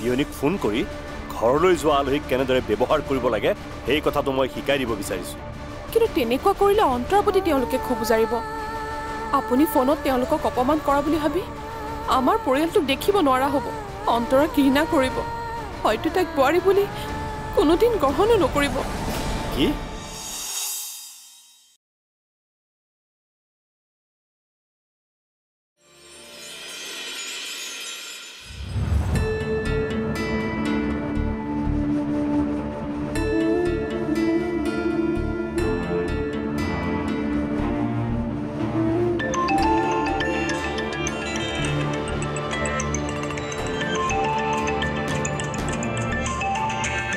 পিয়নিক phone কৰি ঘৰলৈ যোৱা আলহীক কেনেদৰে ব্যৱহাৰ কৰিব লাগে সেই কথাটো মই শিকাই দিব বিচাৰিছোঁ। কিন্তু তেনেকুৱা কৰিলে অন্তৰৰ প্ৰতি তেওঁলোকে ক্ষোভ জাৰিব। আপুনি ফোনত তেওঁলোকক অপমান কৰা বুলি ভাবি আমাৰ পৰিয়ালটোক দেখিব নোৱাৰা হ'ব। অন্তৰে ঘৃণা কৰিব, হয়তো তাইক বোৱাৰী বুলি কোনোদিন গ্ৰহণো নকৰিব। কি?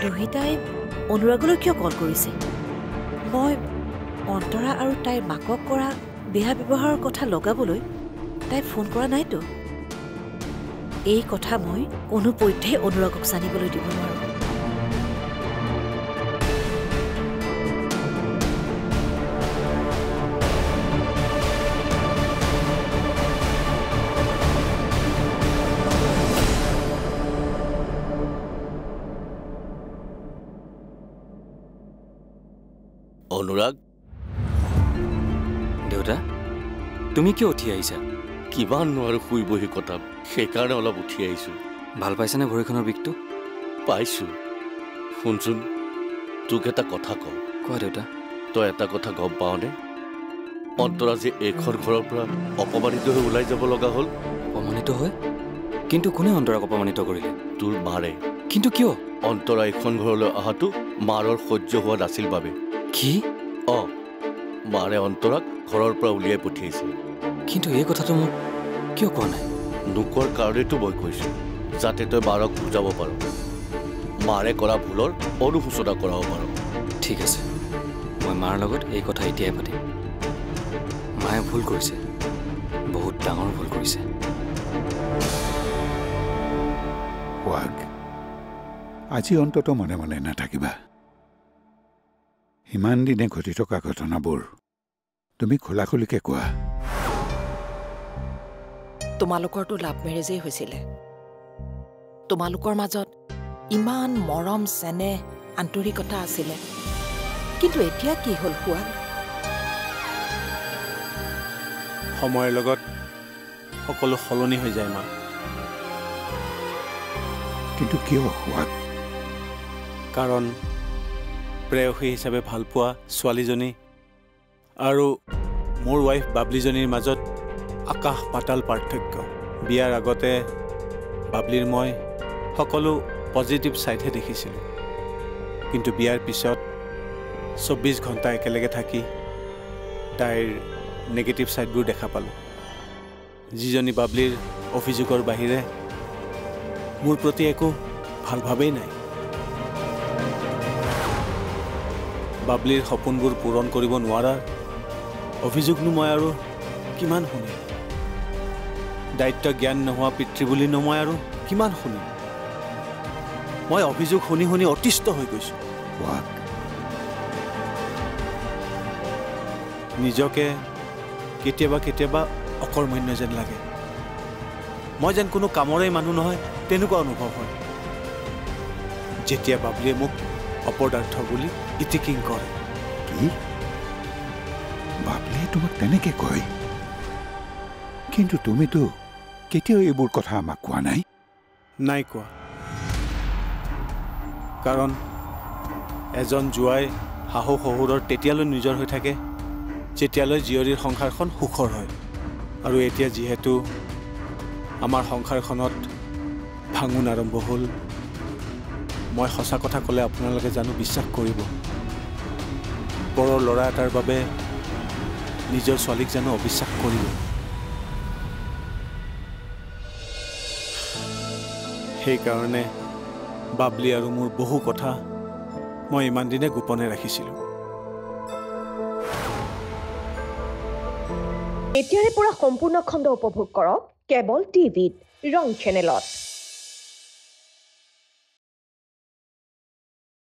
ৰোহিতাই অনুৰাগলৈ কিয় কল কৰিছে? মই অন্তৰা আৰু তাইৰ মাকক কৰা বেয়া ব্যৱহাৰৰ কথা লগাবলৈ তাই ফোন কৰা নাইতো। এই কথা মই কোনোপধ্যে অনুৰাগক জানিবলৈ দিব নোৱাৰোঁ। অনুৰাগ, দেউতা তুমি কিয় উঠি আহিছা? কিমান নোৱাৰো শুই বহি কটাম, সেইকাৰণে অলপ উঠি আহিছোঁ। ভাল পাইছেনে ভৰিখনৰ বিষটো? পাইছোঁ। শুনচোন, তোক এটা কথা কওঁ। কোৱা দেউতা। তই এটা কথা গম পাৱনে? অন্তৰা যে এইখন ঘৰৰ পৰা অপমানিত হৈ ওলাই যাব লগা হ'ল। অপমানিত হৈ? কিন্তু কোনে অন্তৰাক অপমানিত কৰিলে? তোৰ মাৰে। কিন্তু কিয়? অন্তৰা এইখন ঘৰলৈ অহাটো মাৰৰ সহ্য হোৱা নাছিল বাবে। কি? মাৰে অন্তৰাক ঘৰৰ পৰা উলিয়াই পঠিয়াইছিল। কিন্তু এই কথাটো মোক কিয় কোৱা নাই? নোকোৱাৰ কাৰণেতো মই কৈছোঁ, যাতে তই মাৰক বুজাব পাৰ, মাৰে কৰা ভুলৰ অনুশোচনা কৰাব পাৰ। ঠিক আছে, মই মাৰ লগত এই কথা এতিয়াই পাতিম। মায়ে ভুল কৰিছে, বহুত ডাঙৰ ভুল কৰিছে। আজি অন্তত মনে মনে নাথাকিবা। ইমান দিনে ঘটি থকা ঘটনাবোৰ তুমি খোলাখুলিকে কোৱা। তোমালোকৰতো লাভ মেৰেজেই হৈছিলে। তোমালোকৰ মাজত ইমান মৰম চেনেহ আন্তৰিকতা আছিলে, কিন্তু এতিয়া কি হ'ল সোৱাগ? সময়ৰ লগত সকলো সলনি হৈ যায় মা। কিন্তু কিয় সোৱাগ? কাৰণ প্ৰেয়সী হিচাপে ভালপোৱা ছোৱালীজনী আৰু মোৰ ৱাইফ বাবলিজনীৰ মাজত আকাশ পাতাল পাৰ্থক্য। বিয়াৰ আগতে বাবলিৰ মই সকলো পজিটিভ ছাইডহে দেখিছিলোঁ, কিন্তু বিয়াৰ পিছত 24 ঘণ্টা একেলগে থাকি তাইৰ নেগেটিভ ছাইডবোৰ দেখা পালোঁ। যিজনী বাবলিৰ অভিযোগৰ বাহিৰে মোৰ প্ৰতি একো ভাল ভাৱেই নাই। বাবলিৰ সপোনবোৰ পূৰণ কৰিব নোৱাৰাৰ অভিযোগনো মই আৰু কিমান শুনিম? দায়িত্ব জ্ঞান নোহোৱা পিতৃ বুলিনো মই আৰু কিমান শুনিম? মই অভিযোগ শুনি শুনি অতিষ্ঠ হৈ গৈছোঁ। নিজকে কেতিয়াবা কেতিয়াবা অকৰ্মণ্য যেন লাগে। মই যেন কোনো কামৰে মানুহ নহয় তেনেকুৱা অনুভৱ হয় যেতিয়া বাবলিয়ে মোক অপদাৰ্থ বুলি ইটিকিং কৰে। কি? বাবলিয়ে তোমাক তেনেকে কয়? কিন্তু তুমিতো কেতিয়াও এইবোৰ কথা আমাক কোৱা নাই। নাই কোৱা, কাৰণ এজন জোৱাই শাহু শহুৰৰ তেতিয়ালৈ নিজৰ হৈ থাকে যেতিয়ালৈ জীয়ৰীৰ সংসাৰখন সুখৰ হয়। আৰু এতিয়া যিহেতু আমাৰ সংসাৰখনত ভাঙোন আৰম্ভ হ'ল, মই সঁচা কথা ক'লে আপোনালোকে জানো বিশ্বাস কৰিব, পৰৰ ল'ৰা এটাৰ বাবে নিজৰ ছোৱালীক জানো অবিশ্বাস কৰিব? সেইকাৰণে বাবলি আৰু মোৰ বহু কথা মই ইমান দিনে গোপনে ৰাখিছিলোঁ। এতিয়াৰে পৰা সম্পূৰ্ণ খণ্ড উপভোগ কৰক কেবল টিভিত ৰং চেনেলত।